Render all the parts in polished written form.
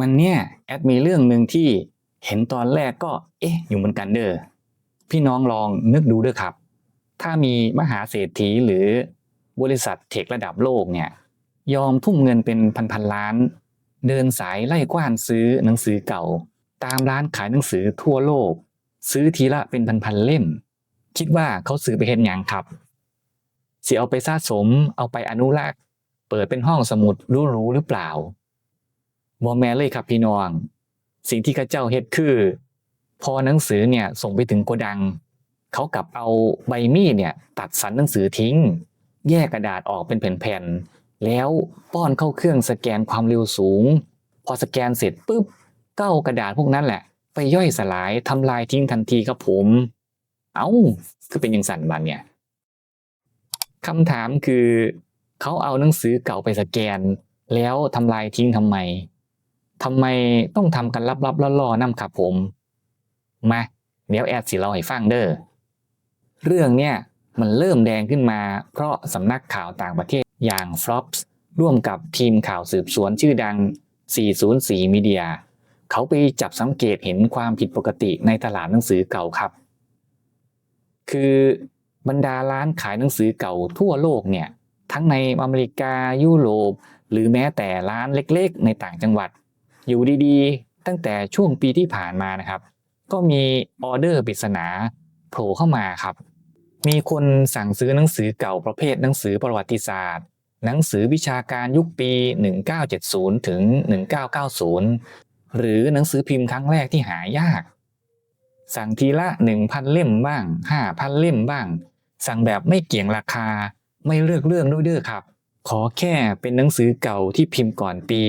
มันเนี่ยแอดมีเรื่องหนึ่งที่เห็นตอนแรกก็อยู่เหมือนกันเด้อพี่น้องลองนึกดูด้วยครับถ้ามีมหาเศรษฐีหรือบริษัทเทคระดับโลกเนี่ยยอมทุ่มเงินเป็นพันล้านเดินสายไล่กว้านซื้อหนังสือเก่าตามร้านขายหนังสือทั่วโลกซื้อทีละเป็นพันเล่มคิดว่าเขาซื้อไปเฮ็ดหยังครับสิเอาไปสะสมเอาไปอนุรักษ์เปิดเป็นห้องสมุดหรูๆหรือเปล่าบ่แม่นเลยครับพี่น้องสิ่งที่ข้าเจ้าเฮ็ดคือพอหนังสือเนี่ยส่งไปถึงโกดังเขากลับเอาใบมีดเนี่ยตัดสันหนังสือทิ้งแยกกระดาษออกเป็นแผ่นๆแล้วป้อนเข้าเครื่องสแกนความเร็วสูงพอสแกนเสร็จปุ๊บก็เอากระดาษพวกนั้นแหละไปย่อยสลายทำลายทิ้งทันทีครับผมคือเป็นยังสั่นบัดเนี่ยคำถามคือเขาเอาหนังสือเก่าไปสแกนแล้วทำลายทิ้งทำไมต้องทำกันลับๆล่อๆนำครับผมมาเดี๋ยวแอดสิเล่าให้ฟังเด้อเรื่องเนี่ยมันเริ่มแดงขึ้นมาเพราะสำนักข่าวต่างประเทศอย่าง Forbes ร่วมกับทีมข่าวสืบสวนชื่อดัง404 Media เขาไปจับสังเกตเห็นความผิดปกติในตลาดหนังสือเก่าครับคือบรรดาร้านขายหนังสือเก่าทั่วโลกเนี่ยทั้งในอเมริกายุโรปหรือแม้แต่ร้านเล็กๆในต่างจังหวัดอยู่ดีๆตั้งแต่ช่วงปีที่ผ่านมานะครับก็มีออเดอร์ปริศนาโผล่เข้ามาครับมีคนสั่งซื้อหนังสือเก่าประเภทหนังสือประวัติศาสตร์หนังสือวิชาการยุคปี1970ถึง1990หรือหนังสือพิมพ์ครั้งแรกที่หายากสั่งทีละ 1,000 เล่มบ้าง 5,000 เล่มบ้างสั่งแบบไม่เกี่ยงราคาไม่เลือกเรื่องด้วยเด้อครับขอแค่เป็นหนังสือเก่าที่พิมพ์ก่อนปี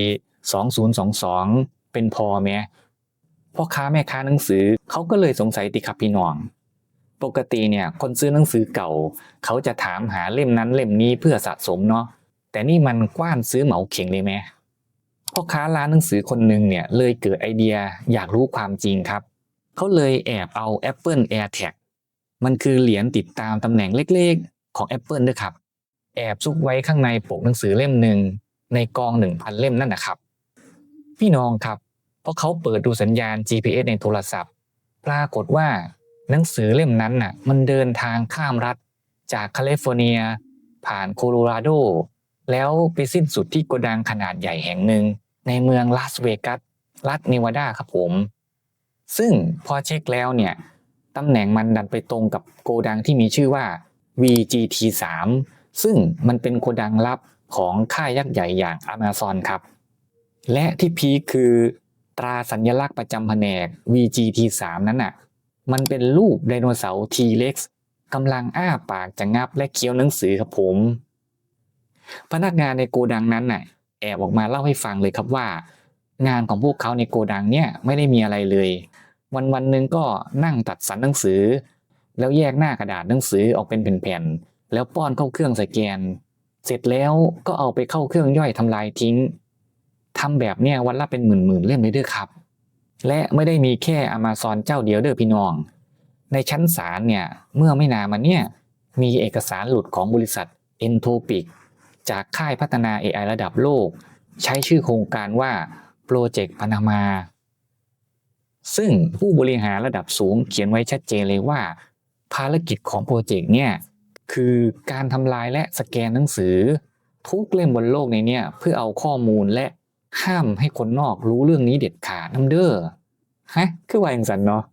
2022เป็นพอไหมพ่อค้าแม่ค้าหนังสือเขาก็เลยสงสัยติครับพี่น้องปกติเนี่ยคนซื้อหนังสือเก่าเขาจะถามหาเล่มนั้นเล่มนี้เพื่อสะสมเนาะแต่นี่มันกว้านซื้อเหมาเข่งเลยไหมพ่อค้าร้านหนังสือคนหนึ่งเนี่ยเลยเกิดไอเดียอยากรู้ความจริงครับเขาเลยแอบเอา Apple AirTag มันคือเหรียญติดตามตำแหน่งเล็กๆของ Apple ด้วยครับแอบซุกไว้ข้างในปกหนังสือเล่มหนึ่งในกอง 1,000 เล่มนั่นนะครับพี่น้องครับเพราะเขาเปิดดูสัญญาณ GPS ในโทรศัพท์ปรากฏว่าหนังสือเล่มนั้นน่ะมันเดินทางข้ามรัฐจากแคลิฟอร์เนียผ่านโคโลราโดแล้วไปสิ้นสุดที่โกดังขนาดใหญ่แห่งหนึ่งในเมืองลาสเวกัสรัฐเนวาดาครับผมซึ่งพอเช็คแล้วเนี่ยตำแหน่งมันดันไปตรงกับโกดังที่มีชื่อว่า VGT3 ซึ่งมันเป็นโกดังลับของค่ายยักษ์ใหญ่อย่าง Amazon ครับและที่พีคคือตราสัญลักษณ์ประจำแผนก VGT3 นั้นน่ะมันเป็นรูปไดโนเสาร์ T-Rex กำลังอ้าปากจะงับและเคี้ยวหนังสือครับผมพนักงานในโกดังนั้นน่ะแอบออกมาเล่าให้ฟังเลยครับว่างานของพวกเขาในโกดังเนี่ยไม่ได้มีอะไรเลยวันหนึ่งก็นั่งตัดสันหนังสือแล้วแยกหน้ากระดาษหนังสือออกเป็นแผ่นๆแล้วป้อนเข้าเครื่องสแกนเสร็จแล้วก็เอาไปเข้าเครื่องย่อยทำลายทิ้งทำแบบเนี้ยวันละเป็นหมื่นเล่มเลยเด้อครับและไม่ได้มีแค่ Amazon เจ้าเดียวเด้อพี่น้องในชั้นศาลเนี่ยเมื่อไม่นานมาเนี่ยมีเอกสารหลุดของบริษัท Entropic จากค่ายพัฒนา AI ระดับโลกใช้ชื่อโครงการว่าโปรเจกต์พนามาซึ่งผู้บริหารระดับสูงเขียนไว้ชัดเจนเลยว่าภารกิจของโปรเจกต์เนี่ยคือการทำลายและสแกนหนังสือทุกเล่มบนโลกในเนี่ยเพื่อเอาข้อมูลและห้ามให้คนนอกรู้เรื่องนี้เด็ดขาดนำเด้อคือว่าอย่างนั้นเนาะ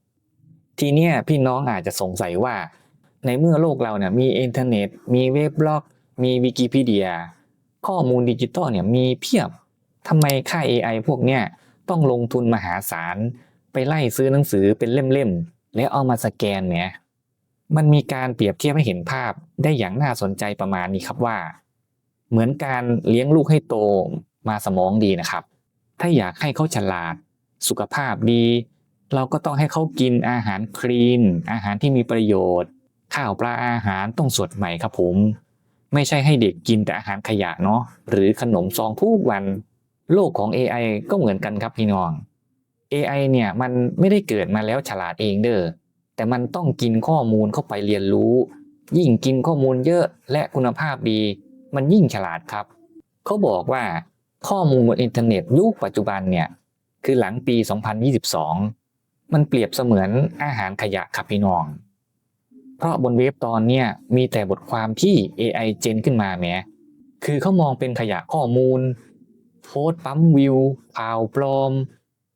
ทีเนี้ยพี่น้องอาจจะสงสัยว่าในเมื่อโลกเราเนี่ยมีอินเทอร์เน็ตมีเว็บบล็อกมีวิกิพีเดียข้อมูลดิจิตอลเนี่ยมีเพียบทำไมค่าย AI พวกเนี้ยต้องลงทุนมหาศาลไปไล่ซื้อหนังสือเป็นเล่มๆแล้วเอามาสแกนเนี่ยมันมีการเปรียบเทียบให้เห็นภาพได้อย่างน่าสนใจประมาณนี้ครับว่าเหมือนการเลี้ยงลูกให้โตมาสมองดีนะครับถ้าอยากให้เขาฉลาดสุขภาพดีเราก็ต้องให้เขากินอาหารคลีนอาหารที่มีประโยชน์ข้าวปลาอาหารต้องสดใหม่ครับผมไม่ใช่ให้เด็กกินแต่อาหารขยะเนาะหรือขนมซองทุกวันโลกของ AI ก็เหมือนกันครับพี่น้อง AI เนี่ยมันไม่ได้เกิดมาแล้วฉลาดเองเด้อแต่มันต้องกินข้อมูลเข้าไปเรียนรู้ยิ่งกินข้อมูลเยอะและคุณภาพดีมันยิ่งฉลาดครับเขาบอกว่าข้อมูลบนอินเทอร์เน็ตยุคปัจจุบันเนี่ย คือหลังปี 2022 มันเปรียบเสมือนอาหารขยะครับพี่น้องเพราะบนเว็บตอนเนี้ยมีแต่บทความที่ AI เจนขึ้นมาแหมคือเขามองเป็นขยะข้อมูลโพสต์ปั๊มวิวข่าวปลอม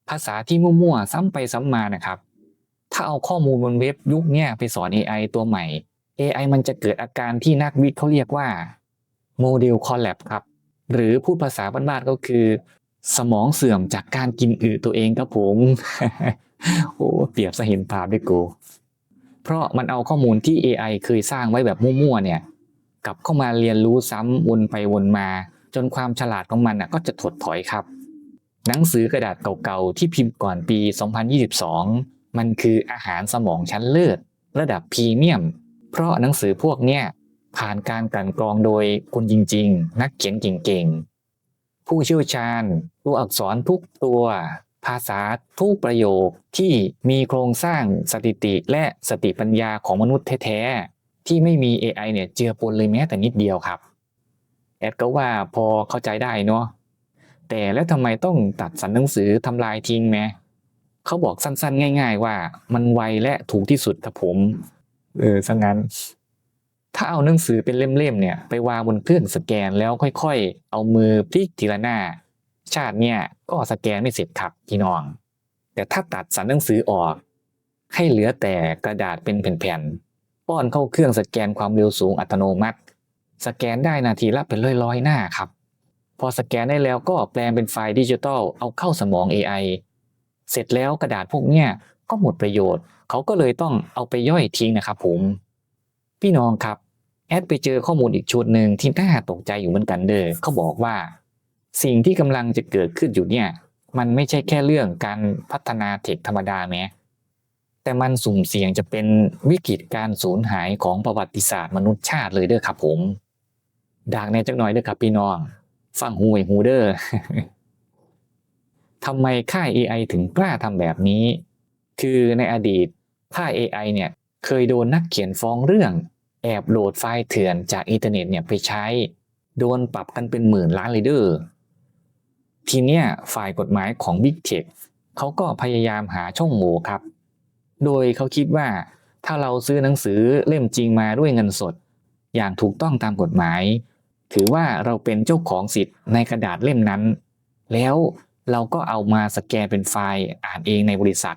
ภาษาที่มั่วๆซ้ำไปซ้ำมานะครับถ้าเอาข้อมูลบนเว็บยุคเนี้ยไปสอน AI ตัวใหม่ AI มันจะเกิดอาการที่นักวิทย์เขาเรียกว่าโมเดลคอลแลปครับหรือพูดภาษาบ้านๆก็คือสมองเสื่อมจากการกินอึตัวเองครับผม โอ้เปรียบซะเห็นภาพด้วยกูเพราะมันเอาข้อมูลที่ AI เคยสร้างไว้แบบมั่วๆเนี่ยกลับเข้ามาเรียนรู้ซ้ำวนไปวนมาจนความฉลาดของมันก็จะถดถอยครับหนังสือกระดาษเก่าๆที่พิมพ์ก่อนปี 2022 มันคืออาหารสมองชั้นเลิศระดับพรีเมียมเพราะหนังสือพวกเนี้ยผ่านการกลั่นกรองโดยคนจริงๆนักเขียนเก่งๆผู้เชี่ยวชาญตัวอักษรทุกตัวภาษาทุกประโยคที่มีโครงสร้างสถิติและสติปัญญาของมนุษย์แท้ๆที่ไม่มี AI เนี่ยเจือปนเลยแม้แต่นิดเดียวครับแอดก็ว่าพอเข้าใจได้เนาะแต่แล้วทำไมต้องตัดสรรหนังสือทำลายทิ้งไหมเขาบอกสั้นๆง่ายๆว่ามันไวและถูกที่สุดครับผมซะงั้นถ้าเอาหนังสือเป็นเล่มๆเนี่ยไปวางบนเครื่องสแกนแล้วค่อยๆเอามือพลิกทีละหน้าชาติเนี่ยก็สแกนไม่เสร็จครับพี่น้องแต่ถ้าตัดสรรหนังสือออกให้เหลือแต่กระดาษเป็นแผ่นๆป้อนเข้าเครื่องสแกนความเร็วสูงอัตโนมัติสแกนได้นาทีละเป็นร้อยๆหน้าครับพอสแกนได้แล้วก็แปลงเป็นไฟล์ดิจิทัลเอาเข้าสมอง AI เสร็จแล้วกระดาษพวกเนี้ยก็หมดประโยชน์เขาก็เลยต้องเอาไปย่อยทิ้งนะครับผมพี่น้องครับแอดไปเจอข้อมูลอีกชุดหนึ่งที่น่าตกใจอยู่เหมือนกันเด้อเขาบอกว่าสิ่งที่กำลังจะเกิดขึ้นอยู่เนี่ยมันไม่ใช่แค่เรื่องการพัฒนาเทคธรรมดาแม้แต่มันสุ่มเสี่ยงจะเป็นวิกฤตการสูญหายของประวัติศาสตร์มนุษยชาติเลยเด้อครับผมดากแน่จักหน่อยเด้อครับพี่น้องฟังหูไว้หูเด้อ ทำไมค่าย AI ถึงกล้าทำแบบนี้ คือในอดีตค่าย AI เนี่ยเคยโดนนักเขียนฟ้องเรื่องแอบโหลดไฟล์เถื่อนจากอินเทอร์เน็ตเนี่ยไปใช้โดนปรับกันเป็นหมื่นล้านเลยเด้อทีเนี้ยฝ่ายกฎหมายของ Big Tech เขาก็พยายามหาช่องโหว่ครับโดยเขาคิดว่าถ้าเราซื้อหนังสือเล่มจริงมาด้วยเงินสดอย่างถูกต้องตามกฎหมายถือว่าเราเป็นเจ้าของสิทธิ์ในกระดาษเล่มนั้นแล้วเราก็เอามาสแกนเป็นไฟล์อ่านเองในบริษัท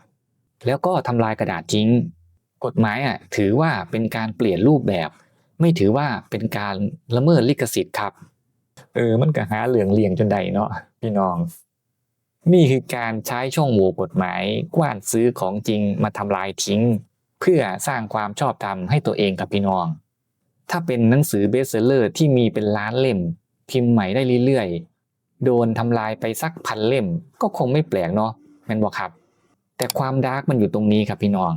แล้วก็ทำลายกระดาษทิ้งกฎหมายถือว่าเป็นการเปลี่ยนรูปแบบไม่ถือว่าเป็นการละเมิดลิขสิทธิ์ครับมันก็หาเหลืองเลี่ยงจนใดเนาะพี่น้องนี่คือการใช้ช่องโหว่กฎหมายกว้านซื้อของจริงมาทำลายทิ้งเพื่อสร้างความชอบธรรมให้ตัวเองกับพี่น้องถ้าเป็นหนังสือเบสเซลเลอร์ที่มีเป็นล้านเล่มพิมพ์ใหม่ได้เรื่อยๆโดนทำลายไปสักพันเล่มก็คงไม่แปลกเนาะแม่นบ่ครับแต่ความดาร์กมันอยู่ตรงนี้ครับพี่น้อง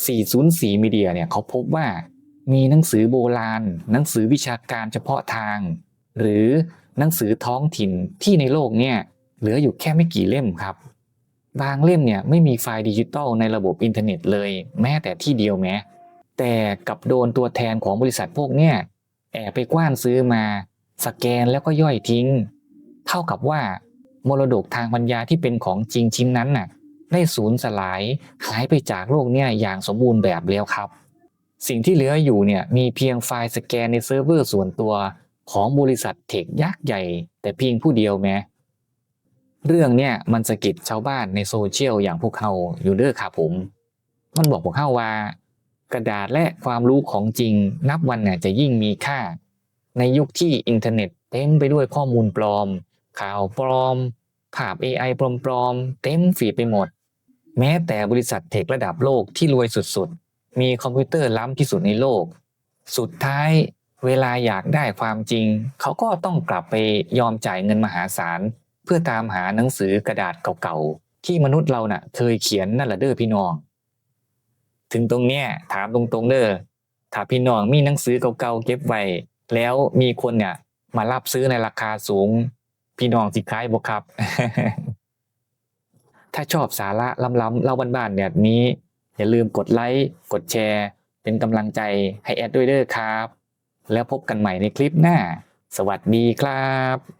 404 มีเดียเนี่ยเขาพบว่ามีหนังสือโบราณหนังสือวิชาการเฉพาะทางหรือหนังสือท้องถิ่นที่ในโลกเนี่ยเหลืออยู่แค่ไม่กี่เล่มครับบางเล่มเนี่ยไม่มีไฟล์ดิจิตอลในระบบอินเทอร์เน็ตเลยแม้แต่ที่เดียวแม้แต่กับโดนตัวแทนของบริษัทพวกเนี่ยแอบไปกว้านซื้อมาสแกนแล้วก็ย่อยทิ้งเท่ากับว่ามรดกทางปัญญาที่เป็นของจริงชิ้นนั้นน่ะได้สูญสลายหายไปจากโลกเนี่ยอย่างสมบูรณ์แบบแล้วครับสิ่งที่เหลืออยู่เนี่ยมีเพียงไฟล์สแกนในเซิร์ฟเวอร์ส่วนตัวของบริษัทเทคยักษ์ใหญ่แต่เพียงผู้เดียวแม้เรื่องเนี่ยมันสะกิดชาวบ้านในโซเชียลอย่างพวกเขาอยู่เด้อครับผมมันบอกพวกเขาว่ากระดาษและความรู้ของจริงนับวันเนี่ยจะยิ่งมีค่าในยุคที่อินเทอร์เน็ตเต็มไปด้วยข้อมูลปลอมข่าวปลอมภาพ AI ปลอมๆเต็มฟีดไปหมดแม้แต่บริษัทเทคระดับโลกที่รวยสุดๆมีคอมพิวเตอร์ล้ำที่สุดในโลกสุดท้ายเวลาอยากได้ความจริงเขาก็ต้องกลับไปยอมจ่ายเงินมหาศาลเพื่อตามหาหนังสือกระดาษเก่าๆที่มนุษย์เราน่ะเคยเขียนนั่นแหละเด้อพี่น้องถึงตรงเนี้ยถามตรงๆเด้อถ้าพี่น้องมีหนังสือเก่าๆเก็บไว้แล้วมีคนเนี่ยมารับซื้อในราคาสูงพี่น้องสิขายบ่ครับ ถ้าชอบสาระล้ำๆเล่าบ้านๆแบบนี้อย่าลืมกดไลค์กดแชร์เป็นกำลังใจให้แอดด้วยเด้อครับแล้วพบกันใหม่ในคลิปหน้าสวัสดีครับ